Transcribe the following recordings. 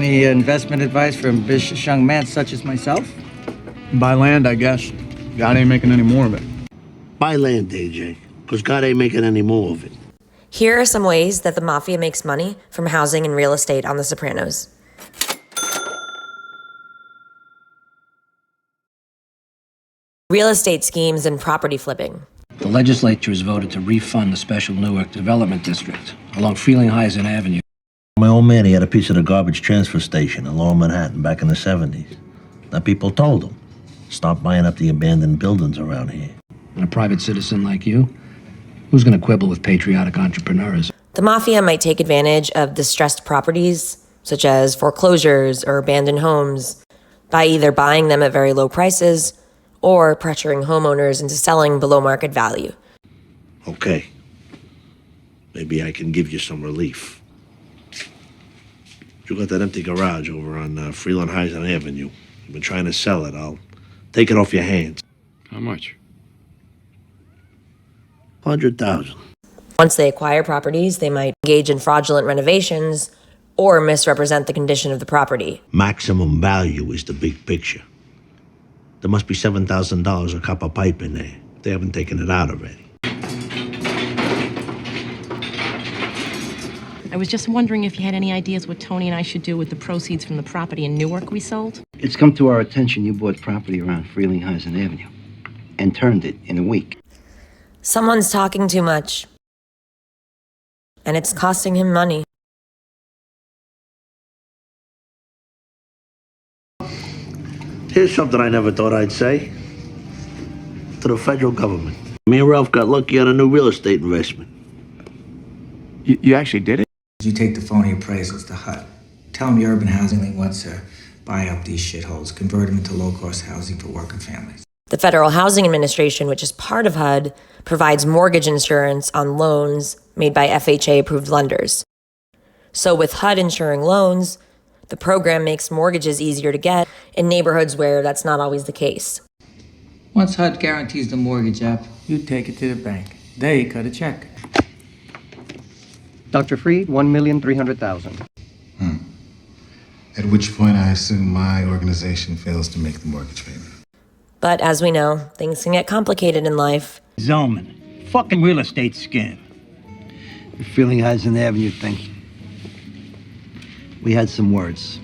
Any investment advice for ambitious young men such as myself? Buy land, I guess. God ain't making any more of it. Buy land, AJ, because God ain't making any more of it. Here are some ways that the Mafia makes money from housing and real estate on The Sopranos. Real estate schemes and property flipping. The legislature has voted to refund the special Newark Development District along Frelinghuysen Avenue. My old man, he had a piece of the garbage transfer station in Lower Manhattan back in the 70s. Now people told him, stop buying up the abandoned buildings around here. And a private citizen like you, who's going to quibble with patriotic entrepreneurs? The Mafia might take advantage of distressed properties, such as foreclosures or abandoned homes, by either buying them at very low prices or pressuring homeowners into selling below market value. Okay. Maybe I can give you some relief. You got that empty garage over on Frelinghuysen Avenue. You've been trying to sell it. I'll take it off your hands. How much? 100,000. Once they acquire properties, they might engage in fraudulent renovations or misrepresent the condition of the property. Maximum value is the big picture. There must be $7,000 a copper pipe in there. They haven't taken it out already. I was just wondering if you had any ideas what Tony and I should do with the proceeds from the property in Newark we sold? It's come to our attention you bought property around Frelinghuysen Avenue and turned it in a week. Someone's talking too much, and it's costing him money. Here's something I never thought I'd say. To the federal government. Me and Ralph got lucky on a new real estate investment. You actually did it? You take the phony appraisals to HUD. Tell them your urban housing league wants to buy up these shitholes, convert them into low-cost housing for working families. The Federal Housing Administration, which is part of HUD, provides mortgage insurance on loans made by FHA-approved lenders. So with HUD insuring loans, the program makes mortgages easier to get in neighborhoods where that's not always the case. Once HUD guarantees the mortgage app, you take it to the bank. They cut a check. Dr. Freed, 1,300,000. At which point I assume my organization fails to make the mortgage payment. But as we know, things can get complicated in life. Zellmen, fucking real estate scam. The Frelinghuysen Avenue thing. We had some words.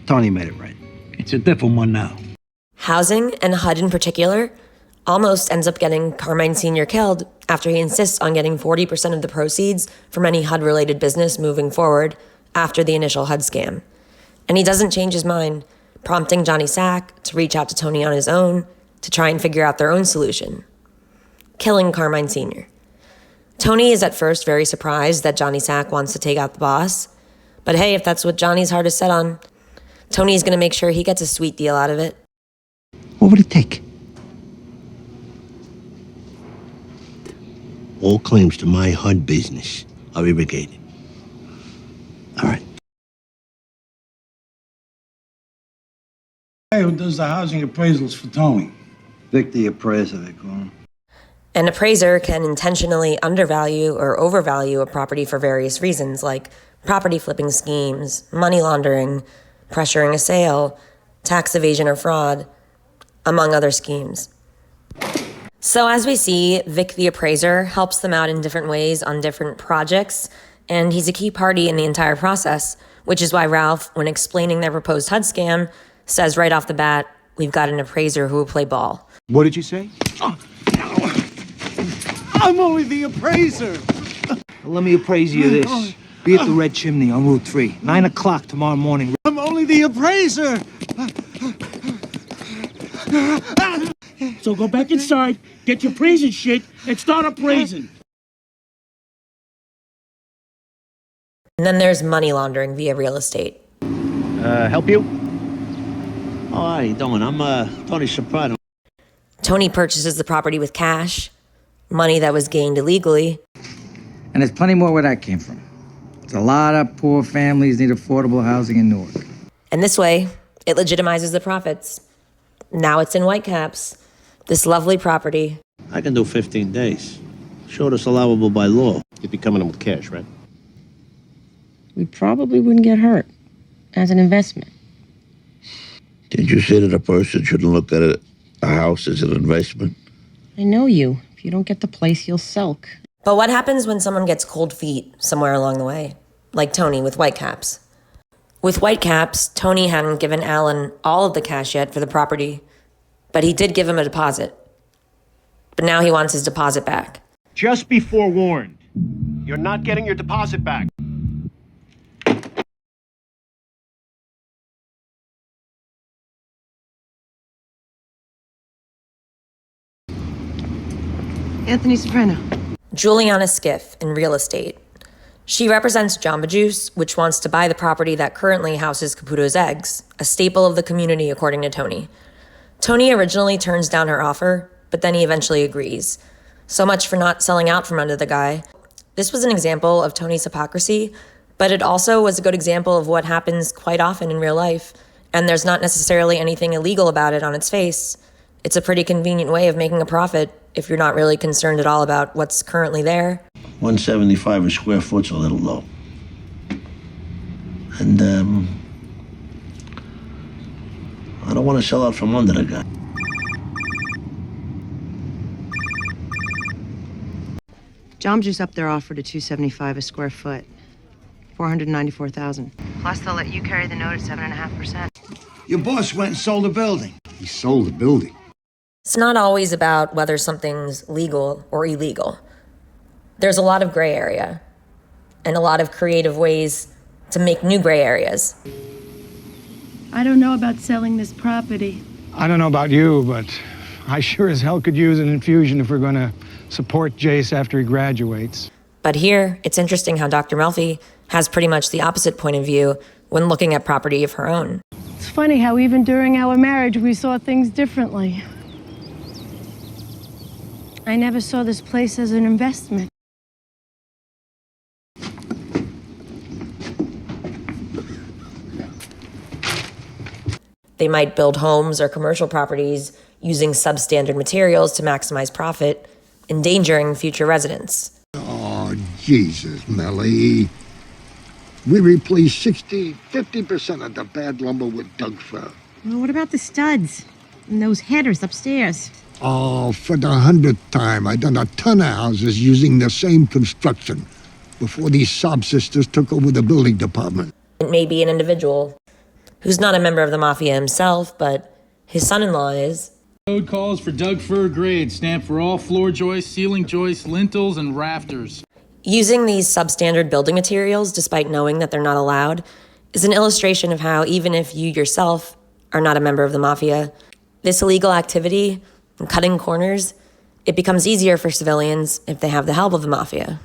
Tony made it right. It's a different one now. Housing, and HUD in particular, almost ends up getting Carmine Sr. killed after he insists on getting 40% of the proceeds from any HUD-related business moving forward after the initial HUD scam. And he doesn't change his mind, prompting Johnny Sack to reach out to Tony on his own to try and figure out their own solution: killing Carmine Sr. Tony is at first very surprised that Johnny Sack wants to take out the boss, but hey, if that's what Johnny's heart is set on, Tony's gonna make sure he gets a sweet deal out of it. What would it take? All claims to my HUD business are irrigated. All right. Who does the housing appraisals for Tony? Vic the appraiser, they call him. An appraiser can intentionally undervalue or overvalue a property for various reasons, like property flipping schemes, money laundering, pressuring a sale, tax evasion or fraud, among other schemes. So as we see, Vic the appraiser helps them out in different ways on different projects, and he's a key party in the entire process, which is why Ralph, when explaining their proposed HUD scam, says right off the bat, we've got an appraiser who will play ball. What did you say? I'm only the appraiser. Let me appraise you this. Be at the Red Chimney on Route 3, 9 o'clock tomorrow morning. I'm only the appraiser. So go back inside, get your appraising shit, and start appraising. And then there's money laundering via real estate. Help you? Oh, how you doing? I'm Tony Soprano. Tony purchases the property with cash, money that was gained illegally. And there's plenty more where that came from. There's a lot of poor families need affordable housing in Newark. And this way, it legitimizes the profits. Now it's in Whitecaps, this lovely property. I can do 15 days. Short us allowable by law. You'd be coming in with cash, right? We probably wouldn't get hurt. as an investment. Did you say that a person shouldn't look at a house as an investment? I know you. If you don't get the place, you'll sulk. But what happens when someone gets cold feet somewhere along the way? Like Tony with Whitecaps. With Whitecaps, Tony hadn't given Alan all of the cash yet for the property, but he did give him a deposit. But now he wants his deposit back. Just be forewarned. You're not getting your deposit back. Anthony Soprano. Julianna Skiff in real estate. She represents Jamba Juice, which wants to buy the property that currently houses Caputo's eggs, a staple of the community according to Tony. Tony originally turns down her offer, but then he eventually agrees. So much for not selling out from under the guy. This was an example of Tony's hypocrisy, but it also was a good example of what happens quite often in real life, and there's not necessarily anything illegal about it on its face. It's a pretty convenient way of making a profit if you're not really concerned at all about what's currently there. $175 a square foot's a little low. And, I don't want to sell out from under the guy. Jamba Juice up their offer to $275 a square foot. $494,000. Plus, they'll let you carry the note at 7.5%. Your boss went and sold the building. He sold the building. It's not always about whether something's legal or illegal. There's a lot of gray area and a lot of creative ways to make new gray areas. I don't know about selling this property. I don't know about you, but I sure as hell could use an infusion if we're going to support Jace after he graduates. But here, it's interesting how Dr. Melfi has pretty much the opposite point of view when looking at property of her own. It's funny how even during our marriage, we saw things differently. I never saw this place as an investment. They might build homes or commercial properties using substandard materials to maximize profit, endangering future residents. Oh, Jesus, Melly. We replaced 50% of the bad lumber with Doug fir. Well, what about the studs and those headers upstairs? Oh, for the 100th time, I done a ton of houses using the same construction before these sob sisters took over the building department. It may be an individual who's not a member of the mafia himself, but his son-in-law is. Code calls for Doug fir grade, stamped for all floor joists, ceiling joists, lintels, and rafters. Using these substandard building materials, despite knowing that they're not allowed, is an illustration of how even if you yourself are not a member of the mafia, this illegal activity, cutting corners, it becomes easier for civilians if they have the help of the mafia.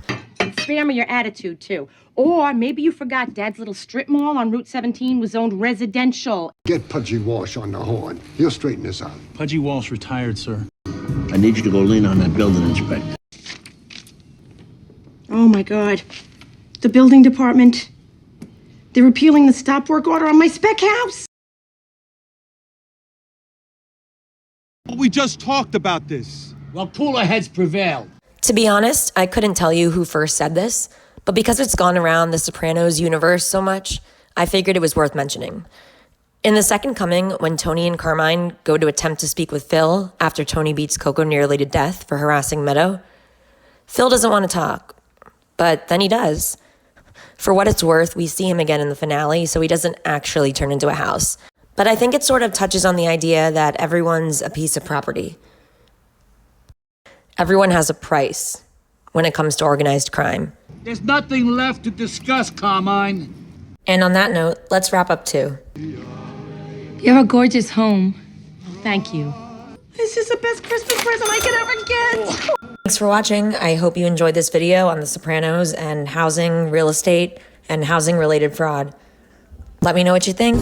Spare me your attitude, too. Or maybe you forgot Dad's little strip mall on Route 17 was zoned residential. Get Pudgy Walsh on the horn. He'll straighten this out. Pudgy Walsh retired, sir. I need you to go lean on that building inspector. Oh, my God. The building department. They're repealing the stop work order on my Spec house. We just talked about this. Well, cooler heads prevailed. To be honest, I couldn't tell you who first said this, but because it's gone around the Sopranos universe so much, I figured it was worth mentioning. In The Second Coming, when Tony and Carmine go to attempt to speak with Phil after Tony beats Coco nearly to death for harassing Meadow, Phil doesn't want to talk, but then he does. For what it's worth, we see him again in the finale, so he doesn't actually turn into a house. But I think it sort of touches on the idea that everyone's a piece of property. Everyone has a price when it comes to organized crime. There's nothing left to discuss, Carmine. And on that note, let's wrap up too. You have a gorgeous home. Thank you. This is the best Christmas present I could ever get. Thanks for watching. I hope you enjoyed this video on The Sopranos and housing, real estate, and housing-related fraud. Let me know what you think.